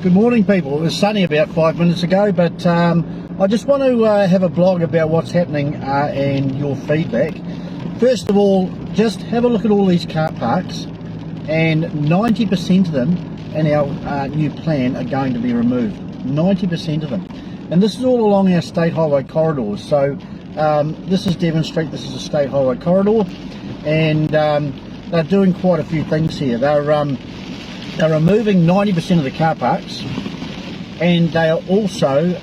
Good morning, people. It was sunny about 5 minutes ago, but I just want to have a blog about what's happening and your feedback. First of all, just have a look at all these car parks, and 90% of them in our new plan are going to be removed. 90% of them. And this is all along our state highway corridors. So this is Devon Street, this is a state highway corridor, and they're doing quite a few things here. They're removing 90% of the car parks, and they are also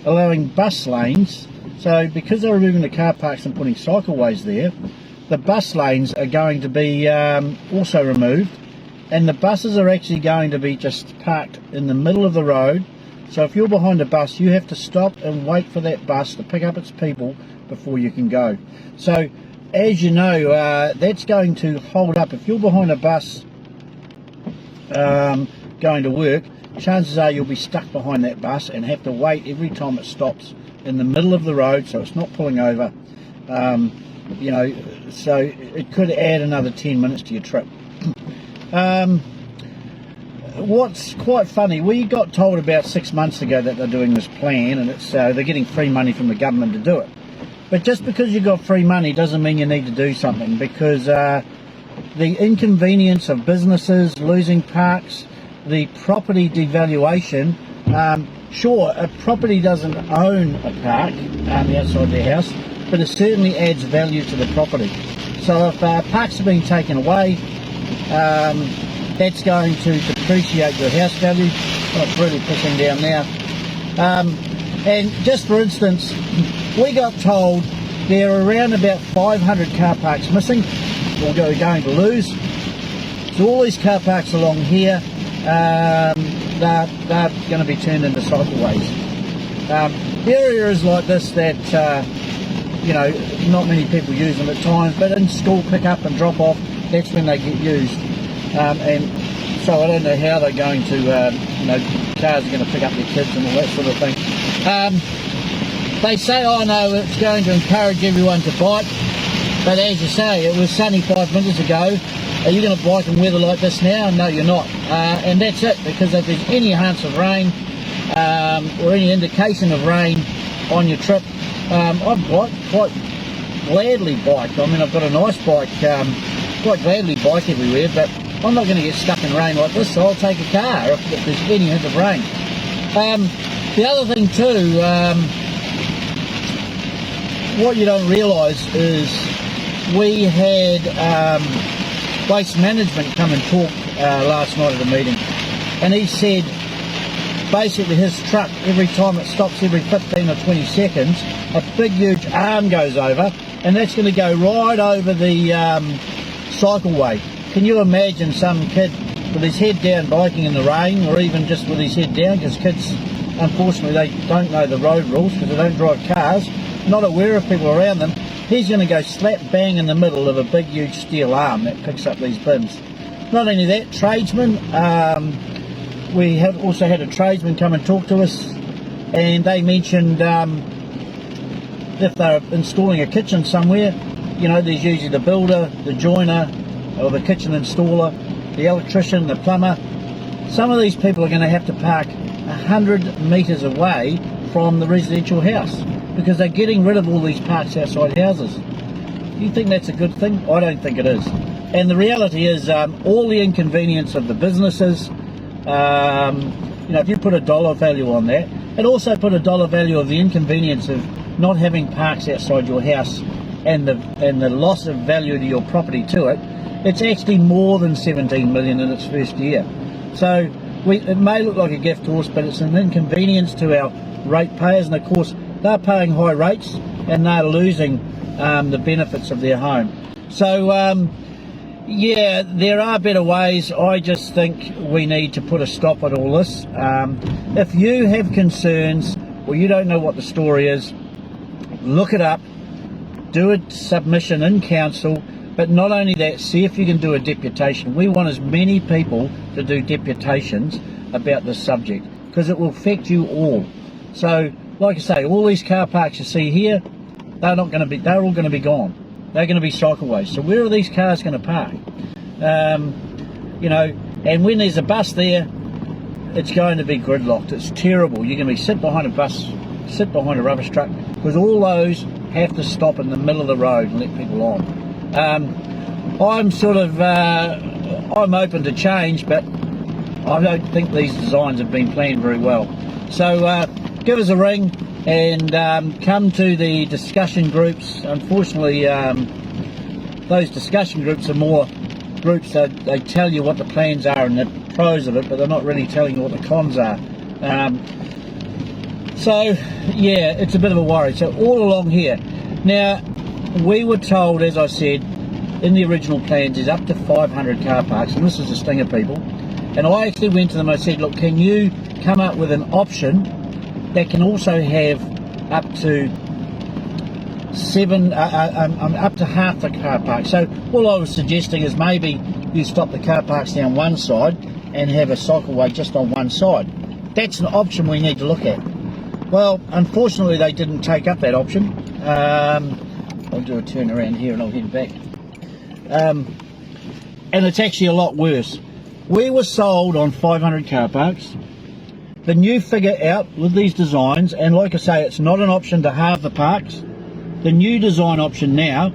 allowing bus lanes. So because they're removing the car parks and putting cycleways there, the bus lanes are going to be also removed, and the buses are actually going to be just parked in the middle of the road. So if you're behind a bus, you have to stop and wait for that bus to pick up its people before you can go. So as you know, that's going to hold up. If you're behind a bus going to work, chances are you'll be stuck behind that bus and have to wait every time it stops in the middle of the road, so it's not pulling over. You know, so it could add another 10 minutes to your trip. What's quite funny, we got told about 6 months ago that they're doing this plan, and it's they're getting free money from the government to do it. But just because you got free money doesn't mean you need to do something, because the inconvenience of businesses losing parks, the property devaluation. Sure, a property doesn't own a park outside their house, but it certainly adds value to the property. So if parks are being taken away, that's going to depreciate your house value. Oh, it's really pushing down now. And just for instance, we got told there are around about 500 car parks missing, or going to lose. So all these car parks along here, they're going to be turned into cycleways. Areas like this that you know, not many people use them at times, but in school pick up and drop off, that's when they get used. And so I don't know how they're going to, you know, cars are going to pick up their kids and all that sort of thing. They say, oh no, it's going to encourage everyone to bike, but as you say, it was sunny 5 minutes ago. Are you going to bike in weather like this now? No, you're not. And that's it, because if there's any hint of rain or any indication of rain on your trip, I'd quite gladly bike. I mean, I've got a nice bike, quite gladly bike everywhere, but I'm not going to get stuck in rain like this, so I'll take a car if there's any hint of rain. The other thing too, what you don't realise is we had Waste Management come and talk last night at a meeting, and he said basically his truck, every time it stops every 15 or 20 seconds, a big huge arm goes over, and that's going to go right over the cycleway. Can you imagine some kid with his head down biking in the rain, or even just with his head down, because kids, unfortunately, they don't know the road rules because they don't drive cars, not aware of people around them. He's going to go slap bang in the middle of a big huge steel arm that picks up these bins. Not only that, tradesmen, we have also had a tradesman come and talk to us, and they mentioned if they're installing a kitchen somewhere, you know, there's usually the builder, the joiner, or the kitchen installer, the electrician, the plumber. Some of these people are going to have to park 100 metres away from the residential house, because they're getting rid of all these parks outside houses. Do you think that's a good thing? I don't think it is. And the reality is, all the inconvenience of the businesses, you know, if you put a dollar value on that, and also put a dollar value of the inconvenience of not having parks outside your house and the loss of value to your property to it, it's actually more than 17 million in its first year. So it may look like a gift to us, but it's an inconvenience to our ratepayers, and of course they're paying high rates and they're losing the benefits of their home. So yeah, there are better ways. I just think we need to put a stop at all this. If you have concerns or you don't know what the story is, look it up, do a submission in council, but not only that, see if you can do a deputation. We want as many people to do deputations about this subject, because it will affect you all. So like I say, all these car parks you see here, they're all going to be gone. They're going to be cycleways. So where are these cars going to park? You know, and when there's a bus there, it's going to be gridlocked. It's terrible. You're going to be sit behind a bus, sit behind a rubbish truck, because all those have to stop in the middle of the road and let people on. I'm sort of, I'm open to change, but I don't think these designs have been planned very well. So give us a ring and come to the discussion groups. Unfortunately, those discussion groups are more groups that they tell you what the plans are and the pros of it, but they're not really telling you what the cons are. So yeah, it's a bit of a worry. So all along here, now we were told, as I said, in the original plans is up to 500 car parks, and this is the stinger, people. And I actually went to them and I said, look, can you come up with an option that can also have up to up to half the car park? So all I was suggesting is maybe you stop the car parks down one side and have a cycleway just on one side. That's an option we need to look at. Well, unfortunately they didn't take up that option. I'll do a turn around here and I'll head back. And it's actually a lot worse. We were sold on 500 car parks. The new figure out with these designs, and like I say, it's not an option to halve the parks. The new design option now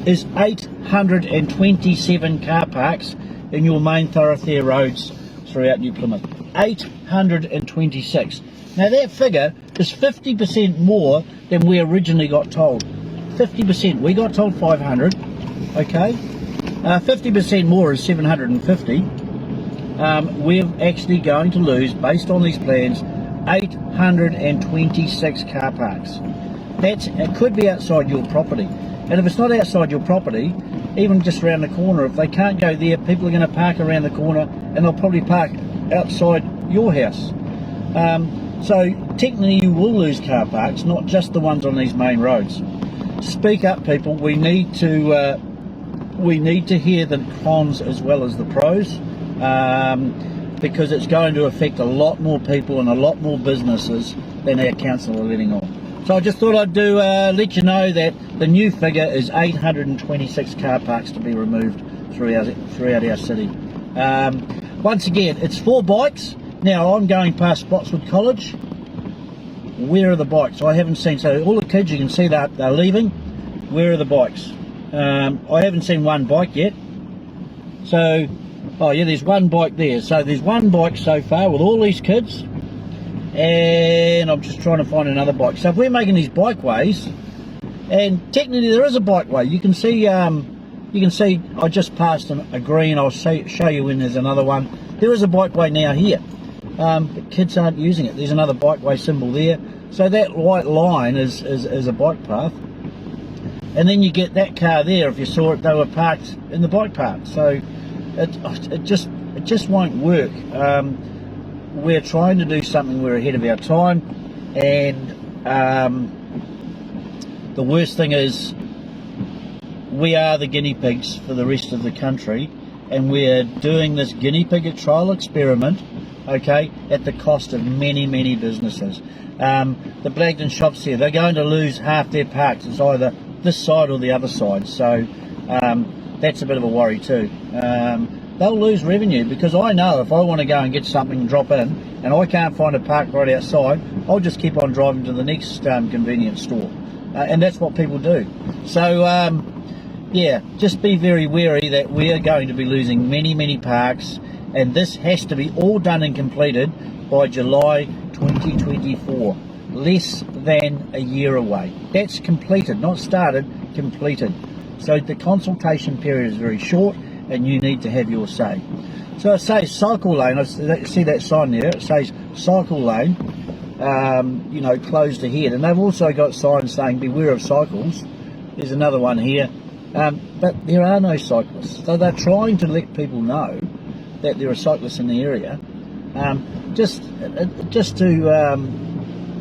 is 827 car parks in your main thoroughfare roads throughout New Plymouth. 826. Now that figure is 50% more than we originally got told. 50%. We got told 500. Okay. 50% more is 750. We're actually going to lose, based on these plans, 826 car parks. It could be outside your property. And if it's not outside your property, even just around the corner, if they can't go there, people are going to park around the corner and they'll probably park outside your house. So technically you will lose car parks, not just the ones on these main roads. Speak up, people. We need to hear the cons as well as the pros, because it's going to affect a lot more people and a lot more businesses than our council are letting on. So I just thought I'd let you know that the new figure is 826 car parks to be removed throughout our city. Once again, it's 4 bikes. Now I'm going past Spotswood College. Where are the bikes? I haven't seen. So all the kids, you can see that they're leaving. Where are the bikes? I haven't seen one bike yet. So, oh yeah, there's one bike there. So there's one bike so far with all these kids, and I'm just trying to find another bike. So if we're making these bikeways, and technically there is a bikeway. You can see I just passed a green. I'll show you when there's another one. There is a bikeway now here, but kids aren't using it. There's another bikeway symbol there. So that white line is a bike path. And then you get that car there. If you saw it, they were parked in the bike path. So it just won't work. We're trying to do something. We're ahead of our time, and the worst thing is we are the guinea pigs for the rest of the country, and we're doing this guinea pig trial experiment, okay, at the cost of many businesses. The Blagden shops here, they're going to lose half their parks. It's either this side or the other side, so that's a bit of a worry too. They'll lose revenue, because I know if I want to go and get something and drop in and I can't find a park right outside, I'll just keep on driving to the next convenience store, and that's what people do. So yeah, just be very wary that we are going to be losing many parks, and this has to be all done and completed by July 2024. Less than a year away. That's completed, not started, completed. So the consultation period is very short, and you need to have your say. So it says cycle lane. I see that sign there. It says cycle lane, closed ahead. And they've also got signs saying beware of cycles. There's another one here. But there are no cyclists. So they're trying to let people know that there are cyclists in the area. Just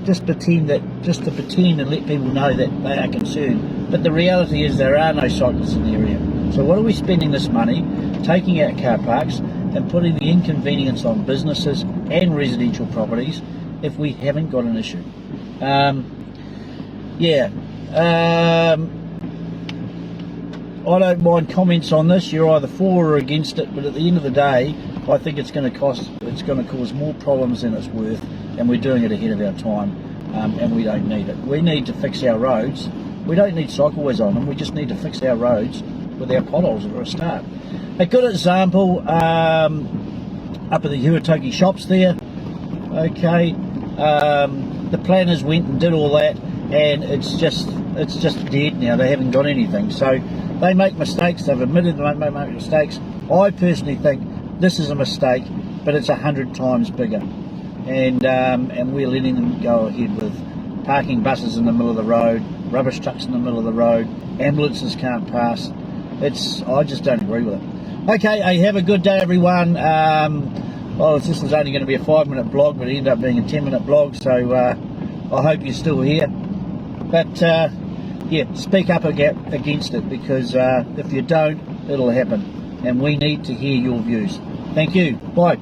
to pretend and let people know that they are concerned. But the reality is there are no cyclists in the area. So what are we spending this money taking out car parks and putting the inconvenience on businesses and residential properties if we haven't got an issue? I don't mind comments on this. You're either for or against it, but at the end of the day, I think it's going to cause more problems than it's worth, and we're doing it ahead of our time, and we don't need it. We need to fix our roads. We don't need cycleways on them. We just need to fix our roads with our potholes for a start. A good example up at the Huatoki shops there. Okay, the planners went and did all that, and it's just dead now. They haven't got anything. So they make mistakes. They've admitted they make mistakes. I personally think this is a mistake, but it's 100 times bigger, and we're letting them go ahead with parking buses in the middle of the road, rubbish trucks in the middle of the road, ambulances can't pass. I just don't agree with it. Okay, hey, have a good day, everyone. Well, this was only going to be a 5-minute blog, but it ended up being a 10-minute blog, so I hope you're still here. But yeah, speak up against it, because if you don't, it'll happen, and we need to hear your views. Thank you. Bye.